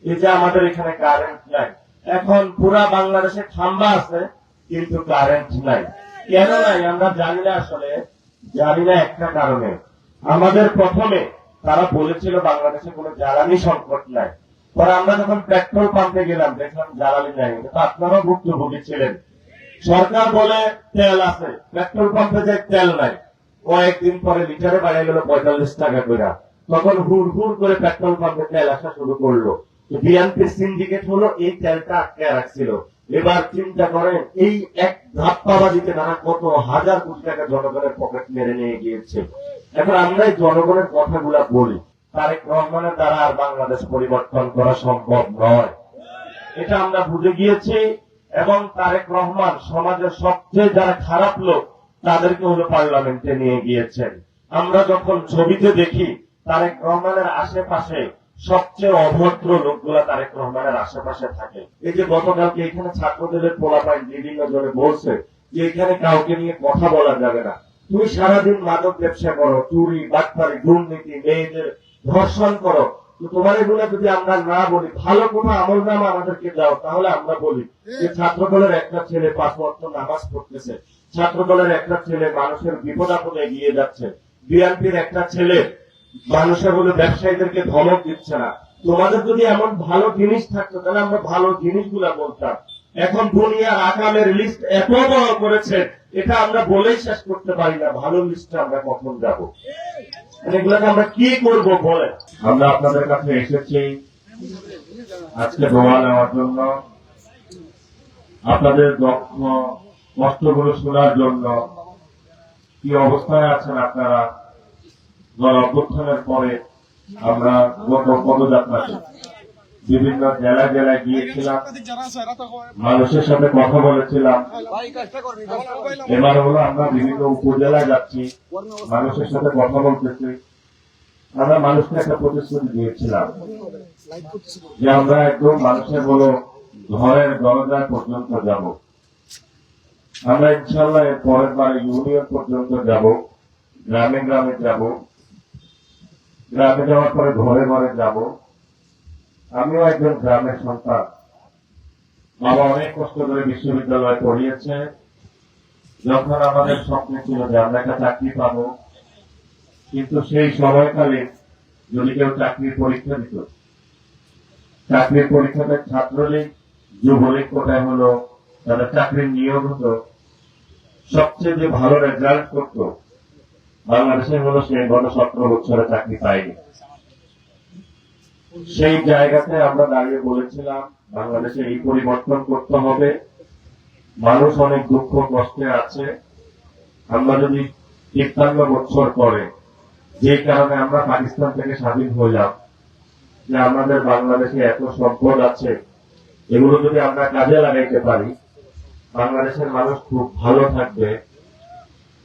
এই যে আমাদের এখানে কারেন্ট নাই, এখন পুরা বাংলাদেশে খাম্বা আছে কিন্তু কারেন্ট নাই। কেন নাই আমরা জানি না, আসলে জানি না একটা কারণে। আমাদের প্রথমে তারা বলেছিল বাংলাদেশে কোনো জ্বালানি সংকট নাই, পরে আমরা যখন পেট্রোল পাম্পে গেলাম দেখলাম জ্বালানি নাই। তো আপনারাও ভুক্তভোগী ছিলেন। সরকার বলে তেল আছে, পেট্রোল পাম্পে যে তেল নাই, কয়েকদিন পরে লিটারে বাড়িয়ে গেল 45 টাকা করে। তখন হুড় হুড় করে পেট্রোল পাম্পে তেল আসা শুরু করলো। বিএনপির সিন্ডিকেট হলো এই তেলটা আটকে রাখছিল। এবার চিন্তা করেন, এই এক ধাপ্পাবাজিতে তারা কত হাজার কোটি টাকা জনগণের পকেট মেরে নিয়ে গিয়েছে। এখন আমরা এই জনগণের কথাগুলা বলি, তারেক রহমানের দ্বারা আর বাংলাদেশ পরিবর্তন করা সম্ভব নয়, এটা আমরা বুঝে গিয়েছি। এবং তারেক রহমান সমাজের সবচেয়ে যারা খারাপ লোক তাদেরকে হলো পার্লামেন্টে নিয়ে গিয়েছেন। আমরা যখন ছবিতে দেখি তারেক রহমানের আশেপাশে সবচেয়ে অভদ্র লোকগুলা তারেক রহমানের আশেপাশে থাকে। এই যে গতকালকে এখানে ছাত্রদের পোলাপাইন বিভিন্ন জনে বলছে যে এখানে কাউকে নিয়ে কথা বলা যাবে না। তুমি সারাদিন মাদক ব্যবসা করো, চুরি, বাটপারি, দুর্নীতি, মেয়েদের ধর্ষণ করো, তোমার এগুলো যদি আমরা না বলি, ভালো কোনো আমল নামা আমাদেরকে দাও, তাহলে আমরা বলি যে ছাত্র দলের একটা ছেলে 5 ওয়াক্ত নামাজ পড়তেছে, ছাত্র দলের একটা ছেলে মানুষের বিপদ আপদে এগিয়ে যাচ্ছে, বিএনপির একটা ছেলে মানুষের হলো ব্যবসায়ীদেরকে ধমক দিচ্ছে না। তোমাদের যদি এমন ভালো জিনিস থাকতো তাহলে আমরা ভালো জিনিসগুলা বলতাম। এখন দুনিয়ার আকামের লিস্ট এত বড় করেছে, এটা আমরা বলেই শেষ করতে পারি না। ভালো লিস্টে আমরা কখন যাব? এগুলোকে আমরা কি করব বলে? আমরা আপনাদের কাছে এসেছি আজকে দোয়া নেওয়ার জন্য, আপনাদের দুঃখ কষ্টগুলো শোনার জন্য। কি অবস্থায় আছেন আপনারা? গণ অভ্যুত্থানের পরে আমরা গত পদযাত্রাতে বিভিন্ন জেলায় জেলায় গিয়েছিলাম, মানুষের সাথে কথা বলেছিলাম। এবার হলো আমরা বিভিন্ন উপজেলায় যাচ্ছি, মানুষের সাথে কথা বলতেছি। আমরা মানুষকে একটা প্রতিশ্রুতি দিয়েছিলাম যে আমরা একদম মানুষের হলো ঘরের দরজা পর্যন্ত যাব। আমরা ইনশাল্লাহ এর পরের বারে ইউনিয়ন পর্যন্ত যাব, গ্রামে গ্রামে যাব, গ্রামে যাওয়ার পরে ঘরে ঘরে যাব। আমিও একজন গ্রামের সন্তান, বাবা অনেক কষ্ট করে বিশ্ববিদ্যালয়ে পড়িয়েছে। যখন আমাদের স্বপ্ন ছিল যে আমরা একটা চাকরি পাবো, কিন্তু সেই সময়কালে যদি কেউ চাকরির পরীক্ষা দিত, চাকরির পরীক্ষাতে ছাত্রলীগ যুবলীগ কোটায় হলো তাদের চাকরির নিয়োগ হতো, সবচেয়ে যে ভালো রেজাল্ট করতো বাংলাদেশে হলো সে গত 17 বছরে চাকরি পায়নি। সেই জায়গাতে আমরা দাঁড়িয়ে বলেছিলাম বাংলাদেশে এই পরিবর্তন করতে হবে। মানুষ অনেক দুঃখ কষ্টে আছে। আমরা যদি 53 বছর পরে, যে কারণে আমরা পাকিস্তান থেকে স্বাধীন হলাম, যে আমাদের বাংলাদেশে এত সম্পদ আছে, এগুলো যদি আমরা কাজে লাগাইতে পারি, বাংলাদেশের মানুষ খুব ভালো থাকবে।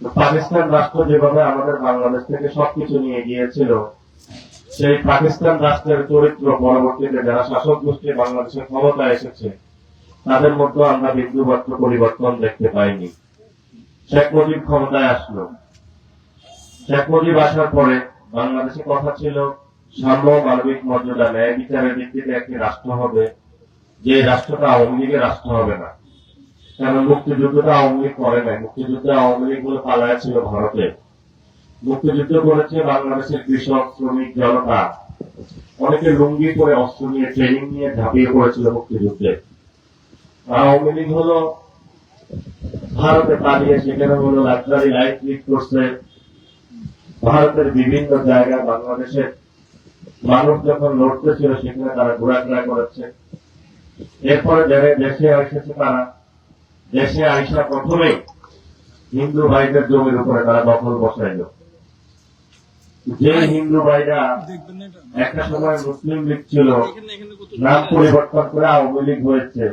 পাকিস্তান রাষ্ট্র যেভাবে আমাদের বাংলাদেশ থেকে সবকিছু নিয়ে গিয়েছিল, সেই পাকিস্তান রাষ্ট্রের চরিত্র পরবর্তীতে যারা শাসক গোষ্ঠী বাংলাদেশের ক্ষমতা এসেছে তাদের মধ্যে আমরা বিন্দুমাত্র পরিবর্তন দেখতে পাইনি। শেখ মুজিব ক্ষমতায় আসলো, শেখ মুজিব আসার পরে বাংলাদেশে কথা ছিল সাম্য, মানবিক মর্যাদা, ন্যায় বিচারের ভিত্তিতে একটি রাষ্ট্র হবে, যে রাষ্ট্রটা আওয়ামী লীগের রাষ্ট্র হবে না। কারণ মুক্তিযুদ্ধটা আওয়ামী লীগ করে নাই, মুক্তিযুদ্ধে আওয়ামী লীগ গুলো পালায় ছিল ভারতে। মুক্তিযুদ্ধ করেছে বাংলাদেশের কৃষক, শ্রমিক, জনতা। অনেকে লুঙ্গি পরে অস্ত্র নিয়ে ট্রেনিং নিয়ে ঝাঁপিয়ে পড়েছিল মুক্তিযুদ্ধে। আওয়ামী লীগ হলো ভারতে পালিয়ে সেখানে হলো লাক্সারি লাইফ লিড করছে। ভারতের বিভিন্ন জায়গায় বাংলাদেশের মানুষ যখন লড়তেছিল সেখানে তারা ঘোরাফেরা করেছে। এরপরে দেশে এসেছে তারা, দেশে আইসা প্রথমে হিন্দু ভাইদের জমির উপরে তারা দখল বসাইল। যে হিন্দু ভাইরা একটা সময় মুসলিম লীগ ছিল, নাম পরিবর্তন করে আওয়ামী লীগ হয়েছে,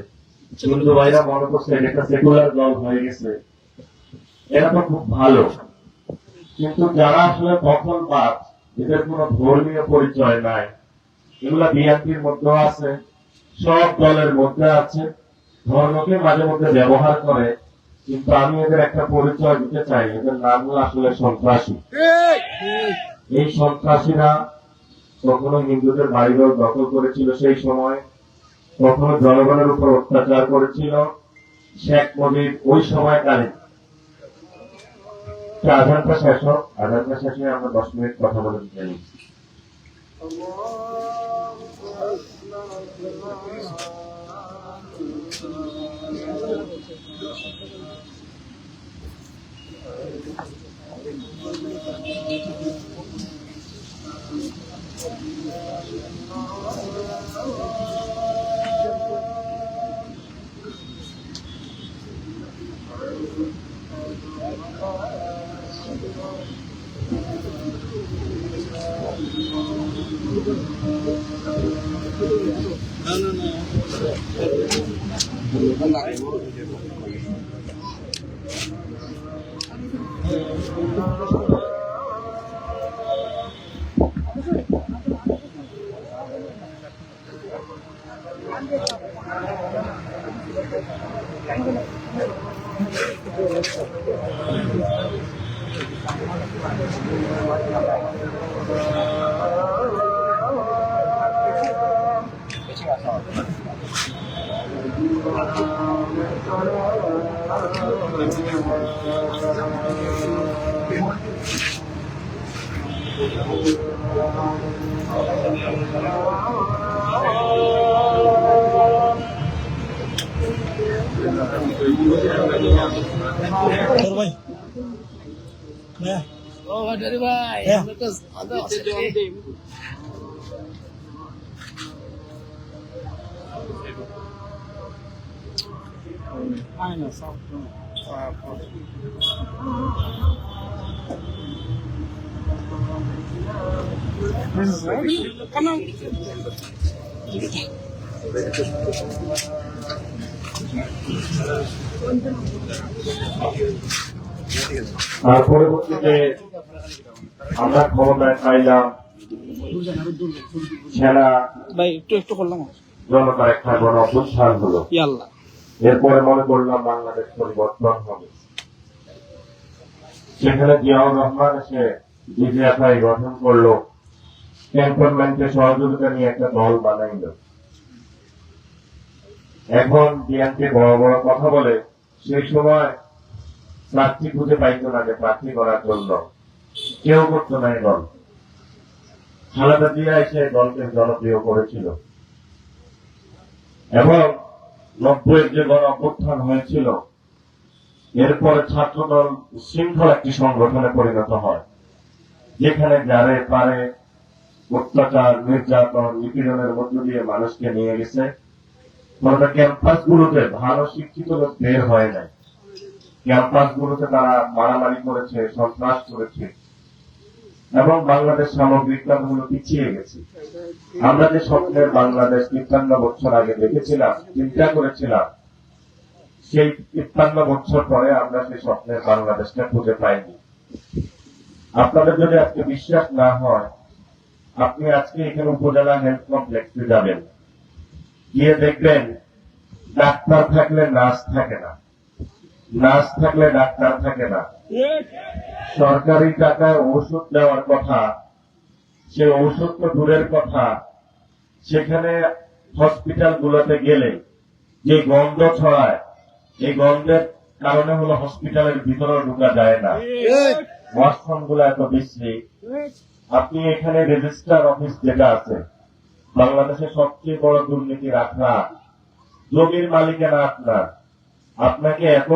হিন্দু ভাইরা মনে করছে এটা সেকুলার দল হয়ে গেছে, এরা তো খুব ভালো। কিন্তু যারা আসলে দখলবাজ, এদের কোন ধর্মীয় পরিচয় নাই, এগুলা বিএনপির মধ্যে আছে, সব দলের মধ্যে আছে, ধর্মকে মাঝে মধ্যে ব্যবহার করে। কিন্তু আমি এদের একটা পরিচয় দিতে চাই, এদের নাম হলো আসলে সন্ত্রাসী। এই সন্ত্রাসীরা কখনো হিন্দুদের বাড়িঘর দখল করেছিল সেই সময়, কখনো জনগণের উপর অত্যাচার করেছিল। শেখ মুজিব ওই সময়কালে আধারটা শেষ হোক, আধারটা শেষ হয়ে আমরা 10 মিনিট কথা বলে দিতে নিই। ভাই ও ভাই ভাই আমরা তো আদা আছে আয় না সব আর পরবর্তীতে আমরা ক্ষমতায় পাইলাম, সেনা ভাই একটু করলাম জনতার একটা গণ অভ্যুত্থান হলো। ইয়াল্লাহ এরপরে মনে করলাম বাংলাদেশ পরিবর্তন হবে। সেখানে জিয়াউর রহমান এসে ডিজিএফআই গঠন করলো, ক্যান্টনমেন্টে সহযোগিতা নিয়ে একটা দল বানাইল। এখন বিএনপি বড় বড় কথা বলে, সেই সময় প্রার্থী খুঁজে পাইত না যে প্রার্থী করার জন্য, কেউ করতো না এই দল। খালেদা জিয়া এসে দলকে জনপ্রিয় করেছিল এবং 90-এর যে গণ অভ্যুত্থান হয়েছিল, এরপরে ছাত্রদল শৃঙ্খল একটি সংগঠনে পরিণত হয়, যেখানে যারে পারে অত্যাচার, নির্যাতন, নিপীড়নের মধ্য দিয়ে মানুষকে নিয়ে গেছে। ক্যাম্পাস গুলোতে ভালো শিক্ষিত লোক বের হয় নাই, ক্যাম্পাস গুলোতে তারা মারামারি করেছে, সন্ত্রাস করেছে এবং বাংলাদেশ সামগ্রিকভাবে পিছিয়ে গেছে। আমরা যে স্বপ্নের বাংলাদেশ 53 বছর আগে দেখেছিলাম, চিন্তা করেছিলাম, সেই 53 বছর পরে আমরা সেই স্বপ্নের বাংলাদেশটা খুঁজে পাইনি। আপনাদের যদি আজকে বিশ্বাস না হয়, আপনি আজকে এখানে উপজেলা হেলথ কমপ্লেক্সে যাবেন, গিয়ে দেখবেন ডাক্তার থাকলে নার্স থাকে না, নার্স থাকলে ডাক্তার থাকে না। সরকারি টাকায় ওষুধ দেওয়ার কথা, সে ওষুধ তো দূরের কথা, সেখানে হসপিটাল গুলোতে গেলে যে গন্ধ ছড়ায়, এই গন্ধের কারণে হলো হসপিটালের ভিতরে ঢোকা যায় না, ওয়াশরুম গুলো এত বিশ্রী। আপনি এখানে রেজিস্ট্রার অফিস যেটা আছে, বাংলাদেশের সবচেয়ে বড় দুর্নীতির আখড়া, জমির মালিকানা আপনার, আপনাকে এত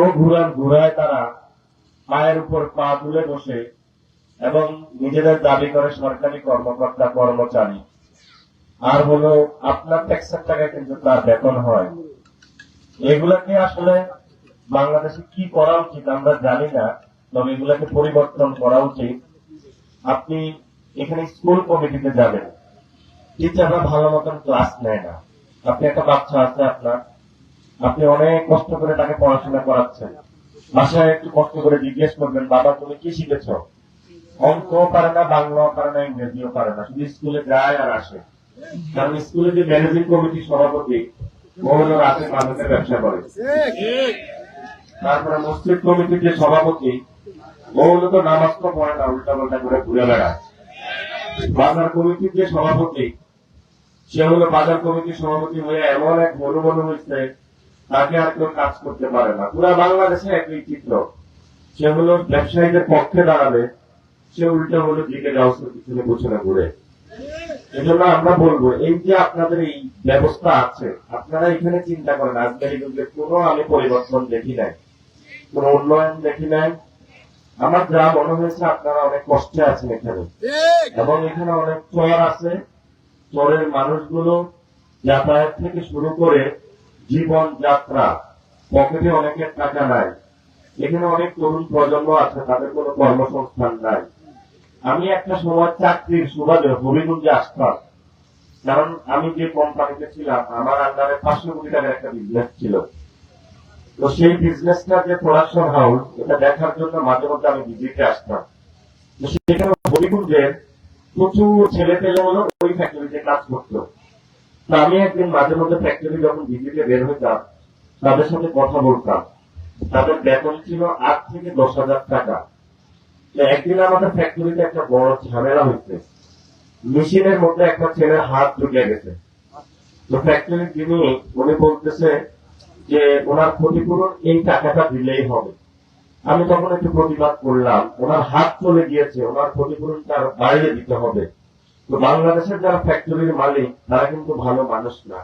ঘুরায় তারা, পায়ের উপর পা তুলে বসে এবং নিজেদের দাবি করে সরকারি কর্মকর্তা কর্মচারী, আর হলো আপনার ট্যাক্সের টাকা কিন্তু তার বেতন হয়। এগুলাকে আসলে বাংলাদেশে কি করা উচিত আমরা জানি না, তবে এগুলাকে পরিবর্তন করা উচিত। আপনি এখানে স্কুল কমিটিতে যাবেন, টিচাররা ভালো মতন ক্লাস নেয় না। আপনি একটা বাচ্চা আছে আপনার, আপনি অনেক কষ্ট করে তাকে পড়াশোনা করাচ্ছেন, বাসায় একটু কষ্ট করে জিজ্ঞেস করবেন, বাবা তুমি কি শিখেছ? অঙ্কও পারে না, বাংলাও পারে না, ইংরেজিও পারে না, শুধু স্কুলে যায় আর আসে। কারণ স্কুলে যে ম্যানেজিং কমিটির সভাপতি, ও হলো রাতে মানুষের ব্যবসা করে। তারপরে মসজিদ কমিটির যে সভাপতি, ও হলো তো নামাজ তো পড়ে না, উল্টা পাল্টা করে ঘুরে বেড়ায়। বাজার কমিটির যে সভাপতি, সে হলো বাজার কমিটির সভাপতি হয়ে এমন এক মনোবল হয়েছে, তাকে আর কেউ কাজ করতে পারে না। পুরা বাংলাদেশে একই চিত্র। সে হলো ব্যবসায়ীদের পক্ষে দাঁড়াবে, সে উল্টো হলো দিকে গাউসের পিছনে পিছনে ঘুরে। এজন্য আমরা বলবো, এই যে আপনাদের এই ব্যবস্থা আছে, আপনারা এখানে চিন্তা করেন, আজকের যুগে কোনো আমি পরিবর্তন দেখি নাই, কোন উন্নয়ন দেখি নাই। আমার যা মনে হয়েছে আপনারা অনেক কষ্টে আছেন এখানে, এবং এখানে অনেক চর আছে। চরের মানুষগুলো যাতায়াত থেকে শুরু করে জীবন যাত্রা, পকেটে অনেকের টাকা নাই। এখানে অনেক তরুণ প্রজন্ম আছে, তাদের কোনো কর্মসংস্থান নাই। আমি একটা সময় চাকরির সুবাদে হবিগঞ্জে আসতাম, কারণ আমি যে কোম্পানিতে ছিলাম আমার আন্ডারে 500 কোটি টাকার একটা বিজনেস ছিল। তো সেই বিজনেসটা যে প্রোডাকশন হাউস, এটা দেখার জন্য মাঝে মধ্যে আমি ভিজিটে আসতাম। তো সেখানে হবিগঞ্জের প্রচুর ছেলে পেলে হলো ওই ফ্যাক্টরিতে কাজ করতো। তো আমি একদিন মাঝে মধ্যে ফ্যাক্টরি যখন ভিজিটে বের হইতাম, তাদের সাথে কথা বলতাম। তাদের বেতন ছিল 8 থেকে 10,000 টাকা। একদিন আমাদের ফ্যাক্টরিতে একটা বড় ঝামেলা হয়েছে, মেশিনের মধ্যে একটা ছেলের হাত ঢুকে গেছে। তো ফ্যাক্টরির যিনি, উনি বলতেছে যে ওনার ক্ষতিপূরণ এই টাকাটা দিলেই হবে। আমি তখন একটু প্রতিবাদ করলাম, ওনার হাত চলে গিয়েছে, ওনার ক্ষতিপূরণটা আরো বাড়িয়ে দিতে হবে। তো বাংলাদেশের যারা ফ্যাক্টরির মালিক, তারা কিন্তু ভালো মানুষ না।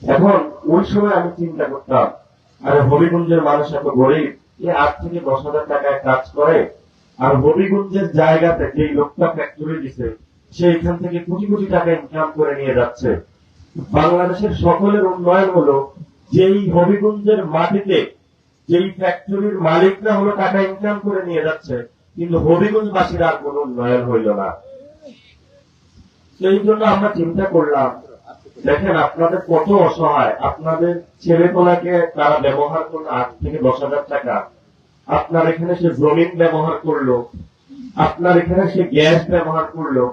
এখন ওই সময় আমি চিন্তা করতাম, আরে হবিগঞ্জের মানুষ এত গরিব, 8 থেকে 10,000 টাকায় কাজ করে, আর হবিগঞ্জের জায়গাতে যেই লোকটা ফ্যাক্টরি দিছে, সে এখান থেকে কোটি কোটি টাকা ইনকাম করে নিয়ে যাচ্ছে। বাংলাদেশের সকলের উন্নয়ন হলো যেই হবিগঞ্জের মাটিতে যেই ফ্যাক্টরির মালিকরা হলো টাকা ইনকাম করে নিয়ে যাচ্ছে, কিন্তু হবিগঞ্জবাসীর আর কোন উন্নয়ন হইল না। সেই জন্য আমরা চিন্তা করলাম, দেখেন আপনাদের কত অসহায়, আপনাদের ছেলেপোলাকে তারা ব্যবহার করলো 8 থেকে 10,000 টাকা। আপনার এখানে সে জমিন ব্যবহার করলো, আপনার এখানে সে গ্যাস ব্যবহার করলো,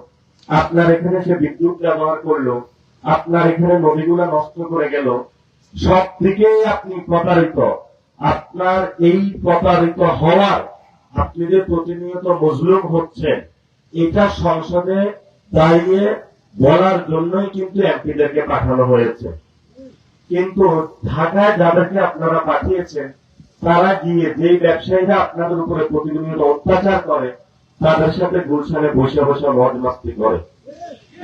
আপনার এখানে সে বিদ্যুৎ ব্যবহার করলো, আপনার এখানে নদীগুলা নষ্ট করে গেল। সব দিকেই আপনি প্রতারিত। আপনার এই প্রতারিত হওয়ার, আপনি যে প্রতিনিয়ত মজলুম হচ্ছেন, এটা সংসদে দাঁড়িয়ে বলার জন্যই কিন্তু এমপিদেরকে পাঠানো হয়েছে। কিন্তু ঢাকায় যাদেরকে আপনারা পাঠিয়েছেন, তারা গিয়ে যেই ব্যবসায়ীরা আপনাদের উপরে প্রতিনিয়ত অত্যাচার করে, তাদের সাথে গুলশানে বসে বসে মজ মাস্তি করে।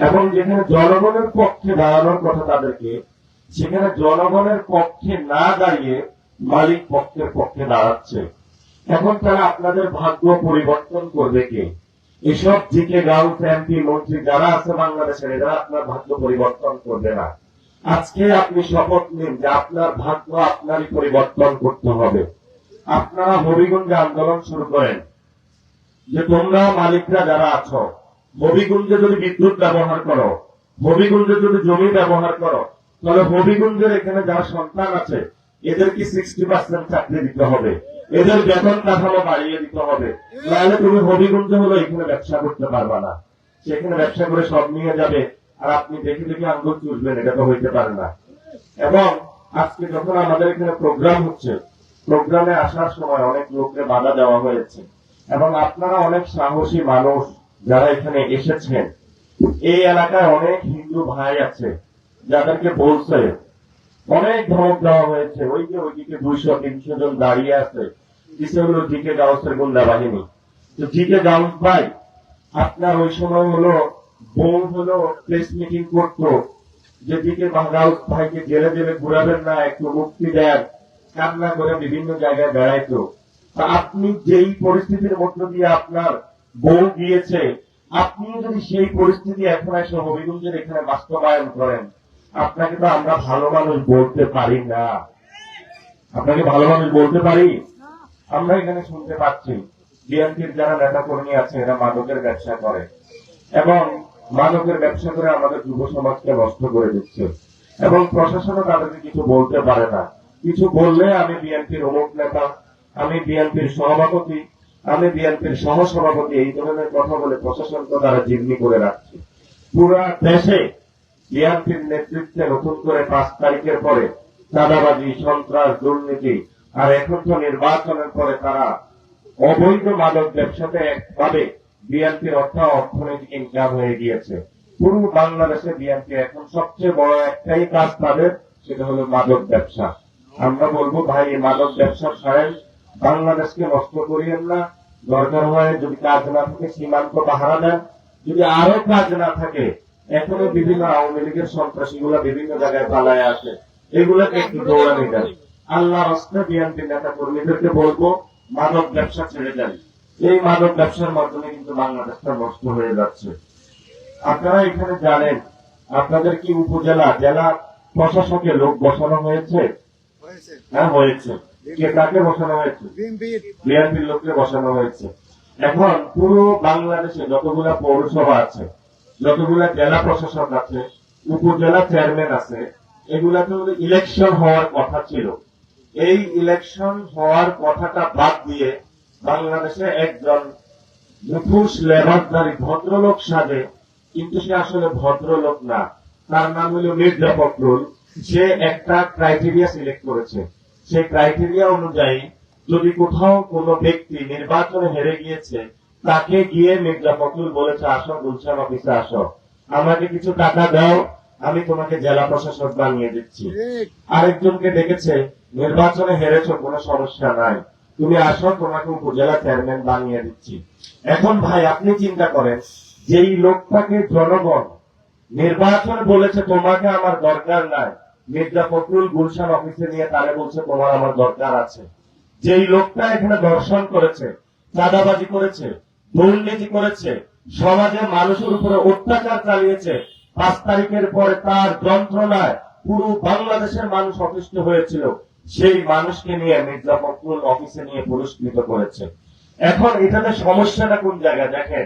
এবং যেখানে জনগণের পক্ষে দাঁড়ানোর কথা তাদেরকে, সেখানে জনগণের পক্ষে না দাঁড়িয়ে মালিক পক্ষের পক্ষে দাঁড়াচ্ছে। এখন তারা আপনাদের ভাগ্য পরিবর্তন করবে কে? এসব জিকে গাউস, এমপি, মন্ত্রী যারা আছে বাংলাদেশের, এরা আপনার ভাগ্য পরিবর্তন করবে না। আজকে আপনি শপথ নিন যে আপনার ভাগ্য আপনারই পরিবর্তন করতে হবে। আপনারা হবিগঞ্জে আন্দোলন শুরু করেন যে তোমরা মালিকরা যারা আছো, হবিগঞ্জে যদি বিদ্যুৎ ব্যবহার করো, হবিগঞ্জে যদি জমি ব্যবহার করো, তাহলে হবিগঞ্জের এখানে যারা সন্তান আছে এদেরকে 60% চাকরি দিতে হবে, এদের বেতন কাঠামো বাড়িয়ে দিতে হবে। নাহলে তুমি হবিগঞ্জে হলো এখানে ব্যবসা করতে পারবা না। সেখানে ব্যবসা করে সব নিয়ে যাবে, আর আপনি দেখে দেখে আঙ্গুল চুষবেন, এটা তো হইতে পারে না। এবং আজকে যখন আমাদের এখানে প্রোগ্রাম হচ্ছে, প্রোগ্রামে আসার সময় অনেক লোককে বাধা দেওয়া হয়েছে, এবং আপনারা অনেক সাহসী মানুষ যারা এখানে এসেছেন। এই এলাকায় অনেক হিন্দু ভাই আছে যাদেরকে বলছে, অনেক ধমক দেওয়া হয়েছে। ওই যে ওইদিকে 200-300 জন দাঁড়িয়ে আছে, কিছু হলো জিকে গাউসের গুন্ডা বাহিনী। তো জিকে গাউস ভাই, আপনার ওই সময় হলো বউ হলো প্রেস মিটিং করতো যে জিকে গাউস ভাইকে জেলে জেলে ঘুরাবেন না, একটু মুক্তি দেন, কান্না করে বিভিন্ন জায়গায় বেড়াইতো। তা আপনি যেই পরিস্থিতির মধ্য দিয়ে আপনার বউ গিয়েছে, আপনিও যদি সেই পরিস্থিতি এখন এসে হবিগঞ্জের এখানে বাস্তবায়ন করেন, আপনাকে তো আমরা ভালো মানুষ বলতে পারি না। আপনাকে ভালো মানুষ বলতে পারি? আমরা এখানে শুনতে পাচ্ছি বিএনপির যারা নেতা কর্মী আছে, এরা মাদকের ব্যবসা করে, এবং মাদকের ব্যবসা করে আমাদের যুব সমাজকে নষ্ট করে দিচ্ছে, এবং প্রশাসনও তাদেরকে কিছু বলতে পারে না। কিছু বললে আমি বিএনপির অমুক নেতা, আমি বিএনপির সভাপতি, আমি বিএনপির সহসভাপতি, এই ধরনের কথা বলে প্রশাসনকে তারা জিম্মি করে রাখছে। পুরা দেশে বিএনপির নেতৃত্বে নতুন করে 5 তারিখের পরে চাঁদাবাজি, সন্ত্রাস, দুর্নীতি, আর এখন তো নির্বাচনের পরে তারা অবৈধ মাদক ব্যবসাতে একভাবে বিএনপির অর্থনৈতিক ইনকাম হয়ে গিয়েছে। পুরো বাংলাদেশে বিএনপি এখন সবচেয়ে বড় একটাই কাজ তাদের, সেটা হলো মাদক ব্যবসা। আমরা বলবো ভাই, এই মাদক ব্যবসা ছাড়েন, বাংলাদেশকে নষ্ট করিয়েন না। দরকার হয় যদি কাজ না থাকে সীমান্ত পাহারা দেন, যদি আরো কাজ না থাকে এখনো বিভিন্ন আওয়ামী লীগের সন্ত্রাসীগুলা বিভিন্ন জায়গায় পালায় আছে, এগুলোকে একটু দৌড়ানি দেন। আল্লাহ রাস্তা বিএনপি নেতা কর্মীদেরকে বলবো মাদক ব্যবসা ছেড়ে দেন। এই মাদক ব্যবসার মাধ্যমে কিন্তু বাংলাদেশটা নষ্ট হয়ে যাচ্ছে। আপনারা এখানে জানেন আপনাদের কি উপজেলা জেলা প্রশাসকে লোক বসানো হয়েছে? হ্যাঁ হয়েছে। কে কাকে বসানো হয়েছে? বিএনপির লোককে বসানো হয়েছে। এখন পুরো বাংলাদেশে যতগুলা পৌরসভা আছে, যতগুলা জেলা প্রশাসক আছে, উপজেলা চেয়ারম্যান আছে, এগুলাতে ইলেকশন হওয়ার কথা ছিল। এই ইলেকশন হওয়ার কথাটা বাদ দিয়ে বাংলাদেশে একজন মুখোশ লেবাসধারী ভদ্রলোক সাজে, কিন্তু সে আসলে ভদ্রলোক না। তার নাম হলো মির্জা ফখরুল। সে একটা ক্রাইটেরিয়া সিলেক্ট করেছে। সেই ক্রাইটেরিয়া অনুযায়ী যদি কোথাও কোনো ব্যক্তি নির্বাচনে হেরে গিয়েছে, তাকে গিয়ে মির্জা ফখরুল বলেছে, আসো গুলশান অফিসে আসো, আমাকে কিছু টাকা দাও, আমি তোমাকে জেলা প্রশাসক বানিয়ে দিচ্ছি। আরেকজনকে ডেকেছে, নির্বাচনে হেরেছো, কোনো সমস্যা নাই, তুমি আসো, তোমাকে উপজেলা চেয়ারম্যান বানিয়ে দিচ্ছি। এখন ভাই আপনি চিন্তা করেন, যেই লোকটাকে জনগণ নির্বাচন বলেছে তোমাকে আমার দরকার নাই, মির্জা ফখরুল গুলশান অফিসে নিয়ে তারে বলছে তোমার আমার দরকার আছে। যেই লোকটা এখানে দর্শন করেছে, চাঁদাবাজি করেছে, দুর্নীতি করেছে, সমাজের মানুষের উপরে অত্যাচার চালিয়েছে, 5 তারিখের পরে তার যন্ত্রণায় পুরো বাংলাদেশের মানুষ অতিষ্ঠ হয়েছিল, সেই মানুষকে নিয়ে মির্জা ফখরুল অফিসে নিয়ে পুরস্কৃত করেছে। এখন এটাতে সমস্যাটা কোন জায়গায় দেখেন,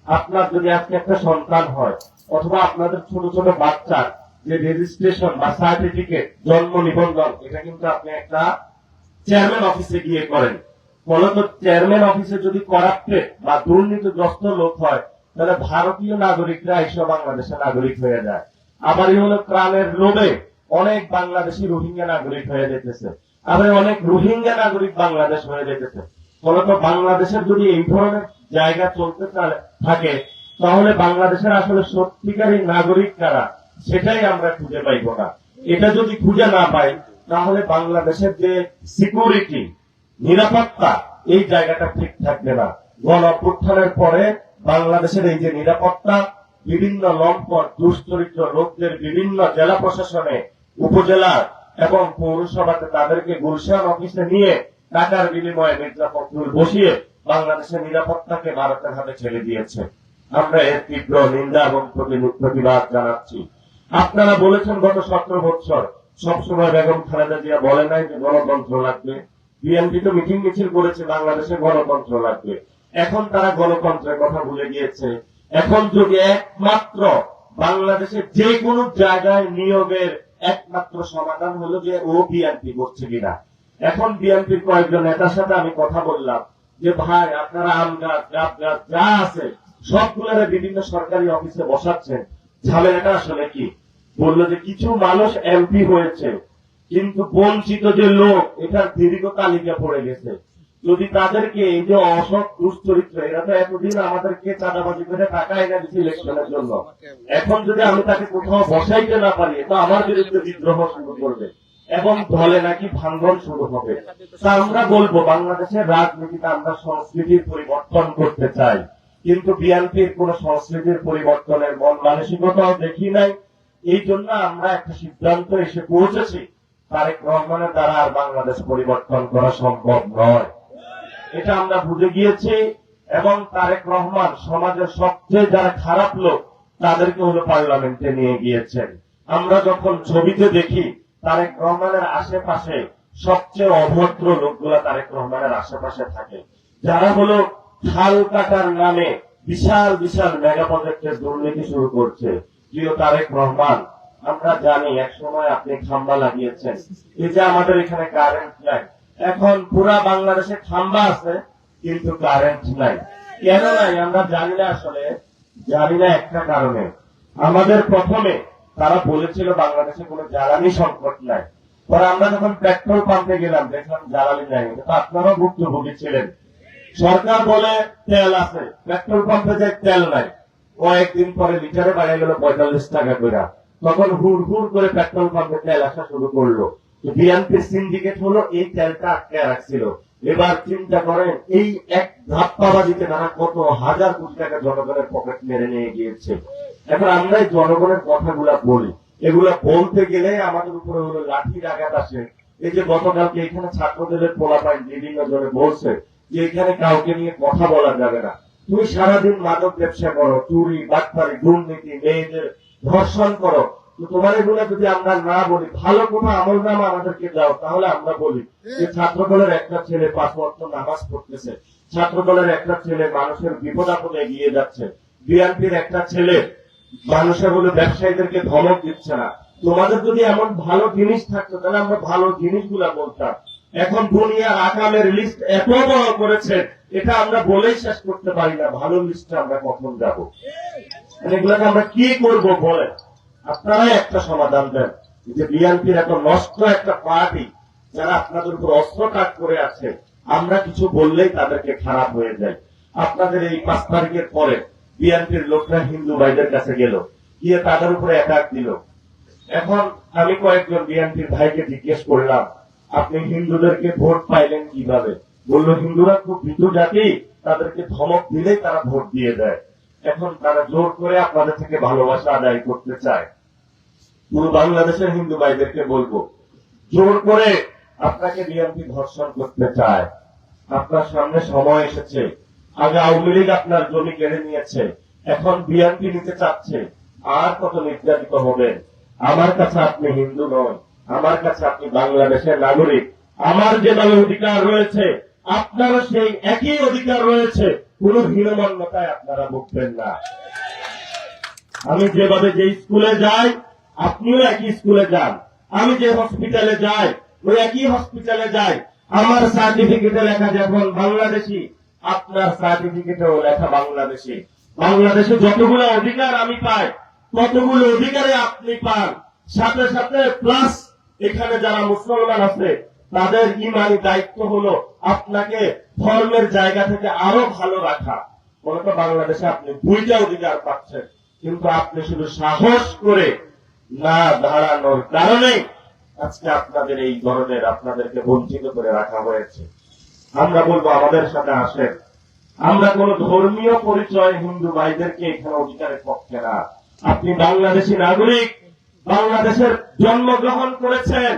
আপনার যদি আজকে একটা সন্তান হয়, অথবা আপনাদের ছোট ছোট বাচ্চার যে রেজিস্ট্রেশন বা সার্টিফিকেট, জন্ম নিবন্ধন, এটা কিন্তু আপনি একটা চেয়ারম্যান অফিসে গিয়ে করেন। ফলত চেয়ারম্যান অফিসে যদি করাপ্টেড বা দুর্নীতিগ্রস্ত লোক হয়, তাহলে ভারতীয় নাগরিকরা এসব বাংলাদেশের নাগরিক হয়ে যায়। আবার এই হলো প্রাণের লোভে অনেক বাংলাদেশি রোহিঙ্গা নাগরিক হয়ে যেতেছে, আবার অনেক রোহিঙ্গা নাগরিক বাংলাদেশ হয়ে যেতেছে। ফলত বাংলাদেশের যদি এই ধরনের জায়গা চলতে থাকে, তাহলে বাংলাদেশের আসলে সত্যিকারী নাগরিক কারা সেটাই আমরা খুঁজে পাইব না। এটা যদি খুঁজে না পাই, তাহলে বাংলাদেশের যে সিকিউরিটি, নিরাপত্তা, এই জায়গাটা ঠিক থাকবে না। গণ অভ্যুত্থানের পরে বাংলাদেশের এই যে নিরাপত্তা, বিভিন্ন লম্পট দুশ্চরিত্র লোকদের বিভিন্ন জেলা প্রশাসনে, উপজেলা এবং পৌরসভাতে তাদেরকে গুলশান অফিসে নিয়ে টাকার বিনিময়ে মির্জা ফখরুল বসিয়ে বাংলাদেশের নিরাপত্তাকে ভারতের হাতে ছেড়ে দিয়েছে। আমরা এর তীব্র নিন্দা এবং প্রতিবাদ জানাচ্ছি। আপনারা বলেছেন গত 17 বছর সবসময় বেগম খালেদা জিয়া বলে নাই যে গণতন্ত্র লাগবে। বিএনপি তো মিটিং মিছিল করেছে বাংলাদেশে গণতন্ত্র লাগবে। এখন তারা গণতন্ত্রের কথা ভুলে গিয়েছে। এখন যদি একমাত্র বাংলাদেশের যে কোনো জায়গায় নিয়োগের একমাত্র সমাধান হলো যে ও বিএনপি করছে কিনা। এখন বিএনপির কয়েকজন নেতার সাথে আমি কথা বললাম যে ভাই আপনারা আম গাছ, ডাব গাছ যা আছে সবগুলোরে বিভিন্ন সরকারি অফিসে বসাচ্ছেন, ঝামেলাটা আসলে কি? বললো যে কিছু মানুষ এমপি হয়েছে, কিন্তু বঞ্চিত যে লোক এটার দীর্ঘ তালিকা পড়ে গেছে। যদি তাদেরকে এই যে অসৎ দুশ্চরিত্র, এরা তো এতদিন আমাদেরকে চাঁদাবাজি করে টাকা এনে দিচ্ছে ইলেকশনের জন্য, এখন যদি আমি তাকে কোথাও বসাইতে না পারি, তো আমার বিরুদ্ধে বিদ্রোহ শুরু করবে এবং দলে নাকি ভাঙন শুরু হবে। তা আমরা বলবো বাংলাদেশের রাজনীতিতে আমরা সংস্কৃতির পরিবর্তন করতে চাই, কিন্তু বিএনপির কোন সংস্কৃতির পরিবর্তনের মন মানসিকতাও দেখি নাই। এই জন্য আমরা একটা সিদ্ধান্ত এসে পৌঁছেছি, তারেক রহমানের দ্বারা আর বাংলাদেশ পরিবর্তন করা সম্ভব নয়। এটা আমরা বুঝে গিয়েছি এবং তারেক রহমান সমাজের সবচেয়ে যারা খারাপ লোক তাদেরকে হলো পার্লামেন্টে নিয়ে গিয়েছেন। আমরা যখন ছবিতে দেখি তারেক রহমানের আশেপাশে সবচেয়ে অভদ্র লোকগুলা তারেক রহমানের আশেপাশে থাকে, যারা হলো খাল কাটার নামে বিশাল বিশাল মেগা প্রজেক্টের দুর্নীতি শুরু করছে। প্রিয় তারেক রহমান, আমরা জানি এক সময় আপনি খাম্বা লাগিয়েছেন, এই যে আমাদের এখানে কারেন্ট নাই, এখন পুরা বাংলাদেশে খাম্বা আছে কিন্তু কারেন্ট নাই। কেন নাই আমরা জানি না, আসলে জানি না একটা কারণে। আমাদের প্রথমে তারা বলেছিল বাংলাদেশে কোনো জ্বালানি সংকট নাই, পরে আমরা যখন পেট্রোল পাম্পে গেলাম দেখলাম জ্বালানি নাই। তো আপনারাও ভুক্তভোগী ছিলেন। সরকার বলে তেল আছে, পেট্রোল পাম্পে যায় তেল নাই, কয়েকদিন পরে লিটারে বাড়িয়ে গেল 45 টাকা করে। তখন হুড় হুড় করে পেট্রোল পাম্পে তেল আসা শুরু করলো। বিএনপির সিন্ডিকেট হলো এই তেলটা আটকে রাখছিল। এবার চিন্তা করেন এই এক ধাপ্পাবাজিতে তারা কত হাজার কোটি টাকা জনগণের পকেট মেরে নিয়ে গিয়েছে। এখন আমরা এই জনগণের কথাগুলা বলি, এগুলা বলতে গেলে আমাদের উপরে হলো লাঠির আঘাত আসে। এই যে গতকালকে এখানে ছাত্রদের পোলাপাইন বিভিন্ন জনে বলছে যে এখানে কাউকে নিয়ে কথা বলা যাবে না। তুমি সারাদিন মাদক ব্যবসা করো, চুরি, বাটপারি, দুর্নীতি, মেয়েদের ধর্ষণ করো, তো তোমার এগুলো যদি আমরা না বলি, ভালো কোনো আমল নামা আমাদেরকে দাও, তাহলে আমরা বলি যে ছাত্র দলের একটা ছেলে 5 ওয়াক্ত নামাজ পড়তেছে, ছাত্র দলের একটা ছেলে মানুষের বিপদ আপদে এগিয়ে যাচ্ছে, বিএনপির একটা ছেলে মানুষের হলো ব্যবসায়ীদেরকে ধমক দিচ্ছে না। তোমাদের যদি এমন ভালো জিনিস থাকতো তাহলে আমরা ভালো জিনিসগুলা বলতাম। এখন দুনিয়ার আকামের লিস্ট এত বড় করেছে, এটা আমরা বলেই শেষ করতে পারি না। ভালো লিস্টে আমরা কখন যাব? এগুলাকে আমরা কি করব বলেন? আপনারাই একটা সমাধান দেন। যে বিএনপির এত নষ্ট একটা পার্টি, যারা আপনাদের উপর অস্ত্রঘাত করে আছে, আমরা কিছু বললেই তাদেরকে খারাপ হয়ে যায়। আপনাদের এই 5 তারিখের পরে বিএনপির লোকরা হিন্দু ভাইদের কাছে গেল, গিয়ে তাদের উপরে অ্যাটাক দিল। এখন আমি কয়েকজন বিএনপির ভাইকে জিজ্ঞেস করলাম, আপনি হিন্দুদেরকে ভোট পাইলেন কিভাবে? বললো হিন্দুরা খুব ভীতু জাতি, তাদেরকে ধমক দিলেই তারা ভোট দিয়ে দেয়। এখন তারা জোর করে আপনাদের থেকে ভালোবাসা আদায় করতে চায়। পুরো বাংলাদেশের হিন্দু ভাইদেরকে বলবো, জোর করে আপনাকে বিএনপি ধর্ষণ করতে চায়। আপনার সামনে সময় এসেছে, আগে আওয়ামী লীগ আপনার জমি কেড়ে নিয়েছে, এখন বিএনপি নিতে চাচ্ছে। আর কত নির্যাতিত হবেন? আমার কাছে আপনি হিন্দু নন, আমার কাছে আপনি বাংলাদেশের নাগরিক। আমার যেভাবে অধিকার রয়েছে আপনারও সেই একই অধিকার রয়েছে। কোন হীনমন্যতায় আপনারা ভুগবেন না। আমি যেভাবে যে স্কুলে যাই আপনিও একই স্কুলে যান, আমি যে হসপিটালে যাই ওই একই হসপিটালে যাই। আমার সার্টিফিকেটে লেখা যেমন বাংলাদেশি, আপনার সার্টিফিকেটেও লেখা বাংলাদেশি। বাংলাদেশে যতগুলো অধিকার আমি পাই ততগুলো অধিকারে আপনি পান। সাথে সাথে প্লাস এখানে যারা মুসলমান আছে তাদের ইমানি দায়িত্ব হলো আপনাকে ধর্মের জায়গা থেকে আরো ভালো রাখা। মনে তো বাংলাদেশে আপনি 2টা অধিকার পাচ্ছেন, কিন্তু আপনি শুধু সাহস করে না দাঁড়ানোর কারণে আজকে আপনাদের এই ধরনের আপনাদেরকে বঞ্চিত করে রাখা হয়েছে। আমরা বলবো আমাদের সাথে আসেন। আমরা কোন ধর্মীয় পরিচয় হিন্দু ভাইদেরকে এখানে অধিকারের পক্ষে না। আপনি বাংলাদেশী নাগরিক, বাংলাদেশের জন্মগ্রহণ করেছেন,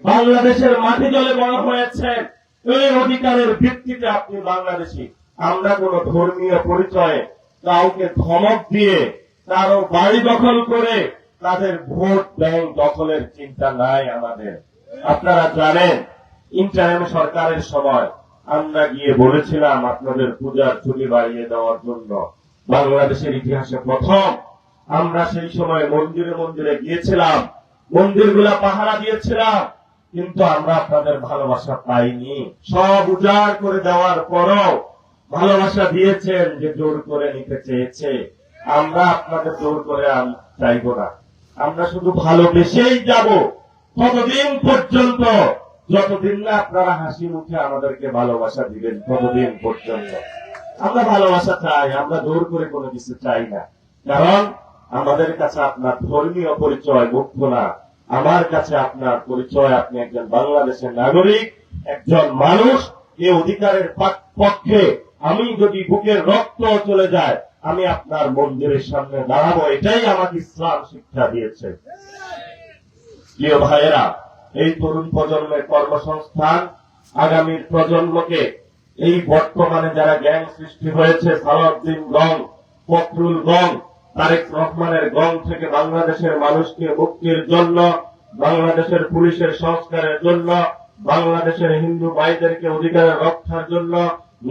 বাংলাদেশের মাটি জলে বড় হয়েছেন, এই অধিকারের ভিত্তিতে আপনি বাংলাদেশী। আমরা কোন ধর্মীয় পরিচয়ে কাউকে ধমক দিয়ে কারো বাড়ি দখল করে তাদের ভোট ব্যাংক দখলের চিন্তা নাই আমাদের। আপনারা জানেন ইন্টারিম সরকারের সময় আমরা গিয়ে বলেছিলাম আপনাদের পূজার ছুটি বাড়িয়ে দেওয়ার জন্য। বাংলাদেশের ইতিহাসে প্রথম আমরা সেই সময় মন্দিরে মন্দিরে গিয়েছিলাম, মন্দিরগুলা পাহারা দিয়েছিলাম, কিন্তু আমরা আপনাদের ভালোবাসা পাইনি। সব উজাড় করে দেওয়ার পরও ভালোবাসা দিয়েছেন যে জোর করে নিতে চেয়েছে। আমরা আপনাদের জোর করে চাইব না, আমরা শুধু ভালোবেসেই যাব ততদিন পর্যন্ত, যতদিন না আপনারা হাসি মুখে আমাদেরকে ভালোবাসা দিবেন ততদিন পর্যন্ত আমরা ভালোবাসা চাই। আমরা জোর করে কোনো কিছু চাই না, কারণ আমাদের কাছে আপনার ধর্মীয় পরিচয় মুখ্য না। আমার কাছে আপনার পরিচয় আপনি একজন বাংলাদেশের নাগরিক, একজন মানুষ। এই অধিকারের পক্ষে আমি যদি বুকের রক্ত চলে যায় আমি আপনার মন্দিরের সামনে দাঁড়াবো, এটাই আমাকে ইসলাম শিক্ষা দিয়েছে। প্রিয় ভাইয়েরা, এই তরুণ প্রজন্মের কর্মসংস্থান আগামীর প্রজন্মকে, এই বর্তমানে যারা গ্যাং সৃষ্টি হয়েছে, সালাউদ্দিন গং, ফখরুল গং, তারেক রহমানের গং থেকে বাংলাদেশের মানুষকে মুক্তির জন্য, বাংলাদেশের পুলিশের সংস্কারের জন্য, বাংলাদেশের হিন্দু ভাইদেরকে অধিকারের রক্ষার জন্য,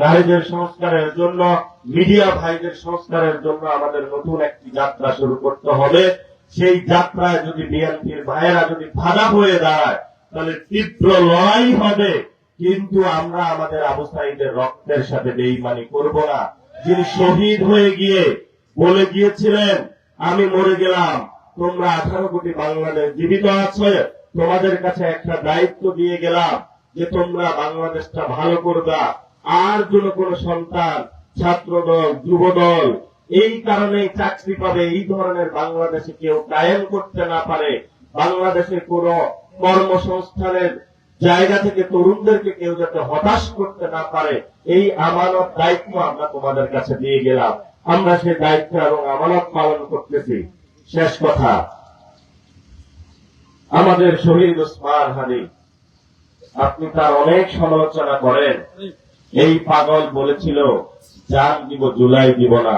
নারীদের সংস্কারের জন্য, মিডিয়া ভাইদের সংস্কারের জন্য আমাদের নতুন একটি যাত্রা শুরু করতে হবে। সেই যাত্রায় যদি বিএনপির ভাইয়েরা যদি বাধা হয়ে দাঁড়ায় তাহলে তীব্র লড়াই হবে, কিন্তু আমরা আমাদের আবু সাঈদের রক্তের সাথে বেঈমানি করব না। যিনি শহীদ হয়ে গিয়ে বলে গিয়েছিলেন আমি মরে গেলাম, তোমরা 18 কোটি বাংলাদেশ জীবিত আছে, তোমাদের কাছে একটা দায়িত্ব দিয়ে গেলাম যে তোমরা বাংলাদেশটা ভালো করবা, আর কোন সন্তান, ছাত্র দল, যুব দল এই কারণে চাকরি পাবে এই ধরনের বাংলাদেশে কেউ কায়েম করতে না পারে, বাংলাদেশে কোন কর্মসংস্থানের জায়গা থেকে তরুণদেরকে কেউ যাতে হতাশ করতে না পারে, এই আমানত দায়িত্ব আমরা তোমাদের কাছে দিয়ে গেলাম। আমরা সেই দায়িত্ব এবং আমানত পালন করতেছি। শেষ কথা, আমাদের শহীদ ওসমান হাদি, আপনি তার অনেক সমালোচনা করেন। এই পাগল বলেছিল জান দিব জুলাই দিব না,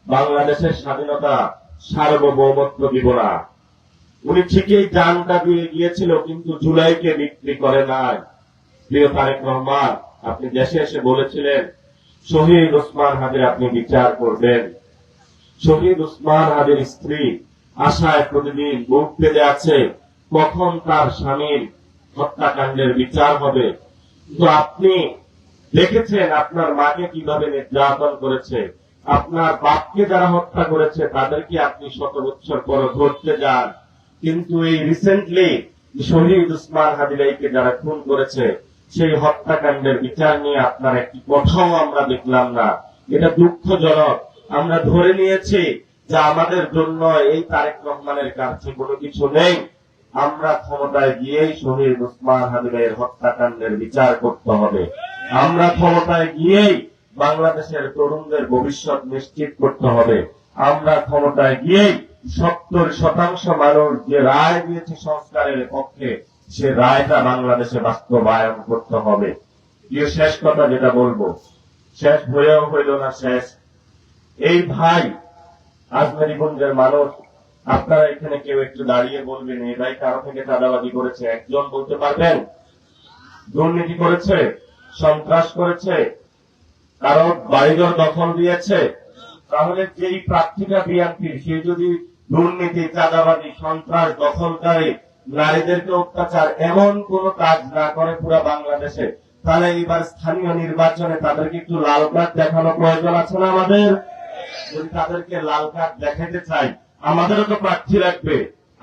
বাংলাদেশের স্বাধীনতা সার্বভৌমত্ব দিব না। উনি ঠিকই জানটা দিয়ে গিয়েছিল, কিন্তু জুলাইকে বিক্রি করে নাই। প্রিয় তারেক রহমান, আপনি দেশে এসে বলেছিলেন শহীদ ওসমান হাদির আপনি বিচার করবেন। শহীদ ওসমান হাদির স্ত্রী আশায় প্রতিদিন বুক পেতে আছে কখন তার স্বামীর হত্যাকাণ্ডের বিচার হবে। কিন্তু আপনি দেখেছেন আপনার মাকে কিভাবে নির্যাতন করেছে, আপনার বাপকে যারা হত্যা করেছে তাদেরকে আপনি শত বছর পর ধরতে যান, কিন্তু এই রিসেন্টলি শহীদ ওসমান হাদিকে যারা খুন করেছে সেই হত্যাকাণ্ডের বিচার নিয়ে আপনার একটি কথাও আমরা দেখলাম না। এটা দুঃখজনক। আমরা ধরে নিয়েছি যে আমাদের জন্য এই তারেক রহমানের কাছে কোনো কিছু নেই, আমরা ক্ষমতায় গিয়েই শহীদ ওসমান হাদির হত্যাকাণ্ডের বিচার করতে হবে। আমরা ক্ষমতায় গিয়েই বাংলাদেশের তরুণদের ভবিষ্যৎ নিশ্চিত করতে হবে। আমরা ক্ষমতায় গিয়েই 70% মানুষ যে রায় দিয়েছে সংস্কারের পক্ষে, সে রায়টা বাংলাদেশে বাস্তবায়ন করতে হবে। প্রিয় শেষ কথা যেটা বলবো, শেষ হয়েও হইল না শেষ। এই ভাই আজমেরীগঞ্জের মানুষ, আপনারা এখানে কেউ একটু দাঁড়িয়ে বলবেন এই ভাই কারো থেকে চাঁদাবাজি করেছে? একজন বলতে পারবেন? দুর্নীতি করেছে, সন্ত্রাস করেছে, কারো বাড়িঘর দখল দিয়েছে? তাহলে যেই প্রার্থীটা বিএনপির, সে যদি দুর্নীতি, চাঁদাবাজি, সন্ত্রাস, দখলকারী, নারীদেরকে অত্যাচার এমন কোন কাজ না করে পুরো বাংলাদেশে, তাহলে এবার স্থানীয় নির্বাচনে তাদেরকে একটু লাল কার্ড দেখানো প্রয়োজন আছে না আমাদের? যদি তাদেরকে লাল কার্ড দেখাতে চাই, আমাদেরও তো প্রার্থী লাগবে।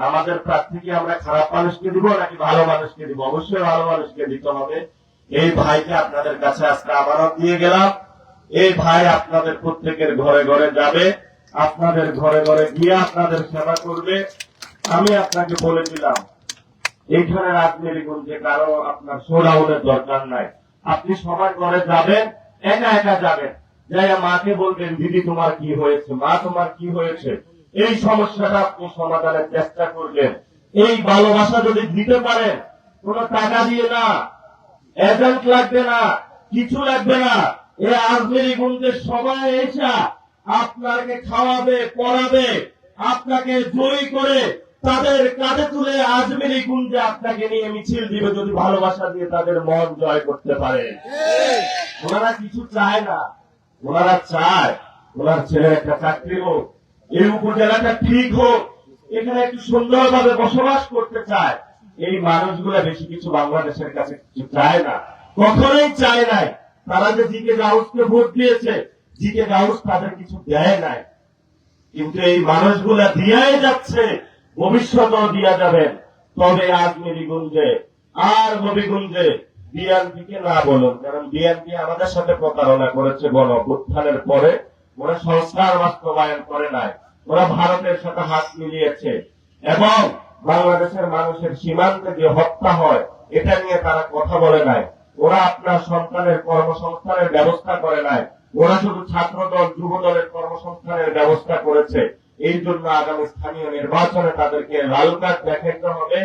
আমাদের প্রার্থীকে আমরা খারাপ মানুষকে দিব নাকি ভালো মানুষকে দিব? অবশ্যই ভালো মানুষকে দিতে হবে। এই ভাইকে আপনাদের কাছে আজকে আমানত দিয়ে গেলাম। এই ভাই আপনাদের প্রত্যেকের ঘরে ঘরে যাবে, আপনাদের ঘরে ঘরে গিয়ে আপনাদের সেবা করবে। আমি আপনাকে বলে দিলাম, এইখানে আজমেরীগঞ্জে কারো আপনার শোডাউনের দরকার নাই। আপনি সবার ঘরে যাবেন, একা একা যাবেন, যাই মাকে বলবেন দিদি তোমার কি হয়েছে, মা তোমার কি হয়েছে, এই সমস্যাটা আপনি সমাধানের চেষ্টা করবেন। এই ভালোবাসা যদি দিতে পারেন, কোন টাকা দিয়ে না, এজেন্ট লাগবে না, কিছু লাগবে না, এই আজমেরীগঞ্জের সবাই এসে আপনাকে খাওয়াবে, পড়াবে, আপনাকে জয়ী করে তাদের কাঁধে তুলে আজমেরীগঞ্জে আপনাকে নিয়ে মিছিল দিবে, যদি ভালোবাসা দিয়ে তাদের মন জয় করতে পারে। ওনারা কিছু চায় না, ওনারা চায় ওনার ছেলের একটা চাকরি হোক, এই উপজেলাটা ঠিক হোক, এখানে একটু সুন্দরভাবে বসবাস করতে চায়। এই মানুষগুলা বেশি কিছু বাংলাদেশের কাছে কিছু চায় না, কখনোই চায় নাই। তারা যে জিকে গাউসকে ভোট দিয়েছে, জিকে গাউস তাদের কিছু দেয় নাই, কিন্তু এই মানুষগুলা দিয়াই যাচ্ছে, ভবিষ্যতেও দিয়া যাবেন। তবে আজমেরীগঞ্জে আর হবিগঞ্জে বিএনপিকে না বলুন, কারণ বিএনপি আমাদের সাথে প্রতারণা করেছে গণঅভ্যুত্থানের পরে। ওরা সংস্কার বাস্তবায়ন করে নাই, ওরা ভারতের সাথে হাত মিলিয়েছে, এবং বাংলাদেশের মানুষের সীমান্তে যে হত্যা হয় এটা নিয়ে তারা কথা বলে নাই। ওরা আপনার সন্তানের কর্মসংস্থানের ব্যবস্থা করে নাই, ওরা শুধু ছাত্র দল, যুব দলের কর্মসংস্থানের ব্যবস্থা করেছে। এই জন্য আগামী স্থানীয় নির্বাচনে তাদেরকে লাল কার্ড দেখাতে হবে।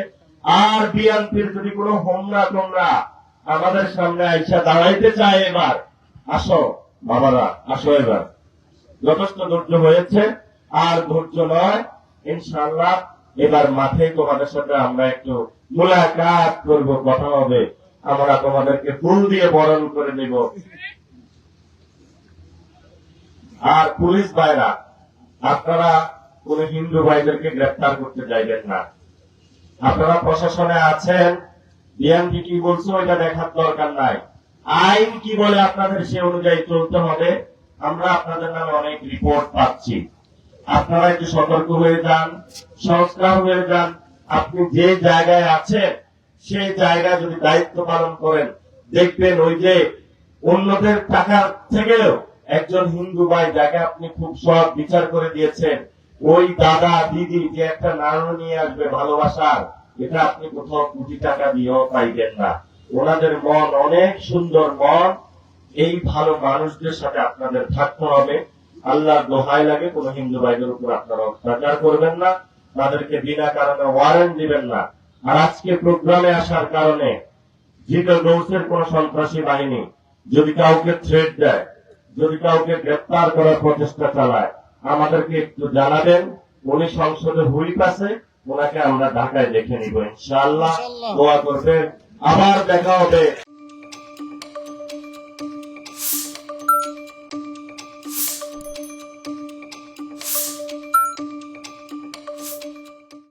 আর বিএনপির যদি কোনো হোমরা তোমরা আমাদের সামনে আইসা দাঁড়াইতে চায়, এবার আসো বাবারা, আসো, এবার যথেষ্ট ধৈর্য হয়েছে, আর ধৈর্য নয়। ইনশাআল্লাহ এবার মাঠে তোমাদের সাথে আমরা একটু মুলাকাত করব, কথা হবে, আমরা তোমাদেরকে ফুল দিয়ে বরণ করে নেব। আর পুলিশ ভাইরা, আপনারা কোন হিন্দু ভাইদেরকে গ্রেফতার করতে চাইবেন না। আপনারা প্রশাসনে আছেন, বিএনপি কি বলছে ওইটা দেখার দরকার নাই, আইন কি বলে আপনাদের সে অনুযায়ী চলতে হবে। আমরা আপনাদের নামে অনেক রিপোর্ট পাচ্ছি, আপনারা একটু সতর্ক হয়ে যান, সংস্কার হয়ে যান। আপনি যে জায়গায় আছেন সেই জায়গায় যদি দায়িত্ব পালন করেন, দেখবেন ওই যে অন্যদের টাকার থেকেও একজন হিন্দু ভাই যাকে আপনি খুব সৎ বিচার করে দিয়েছেন, ওই দাদা দিদি যে একটা নাড়ু নিয়ে আসবে ভালোবাসার, এটা আপনি কোথাও কোটি টাকা দিয়েও পাইবেন না। ওনাদের মন অনেক সুন্দর মন। এই ভালো মানুষদের সাথে আপনাদের থাকতে হবে। আল্লাহর দোহাই লাগে কোন হিন্দু ভাইদের উপর আপনারা অত্যাচার করবেন না, তাদেরকে বিনা কারণে ওয়ারেন্ট দিবেন না। আর আজকে প্রোগ্রামে আসার কারণে যেটা গৌসের কোন সন্ত্রাসী বাহিনী যদি কাউকে থ্রেট দেয়, যদি কাউকে গ্রেপ্তার করার প্রচেষ্টা চালায়, আমাদেরকে একটু জানাবেন। উনি সংসদে হুইপ আছে, ওনাকে আমরা ঢাকায় দেখে নিব ইনশাআল্লাহ। ইনশাআল্লাহ। দোয়া করবেন। আবার দেখা হবে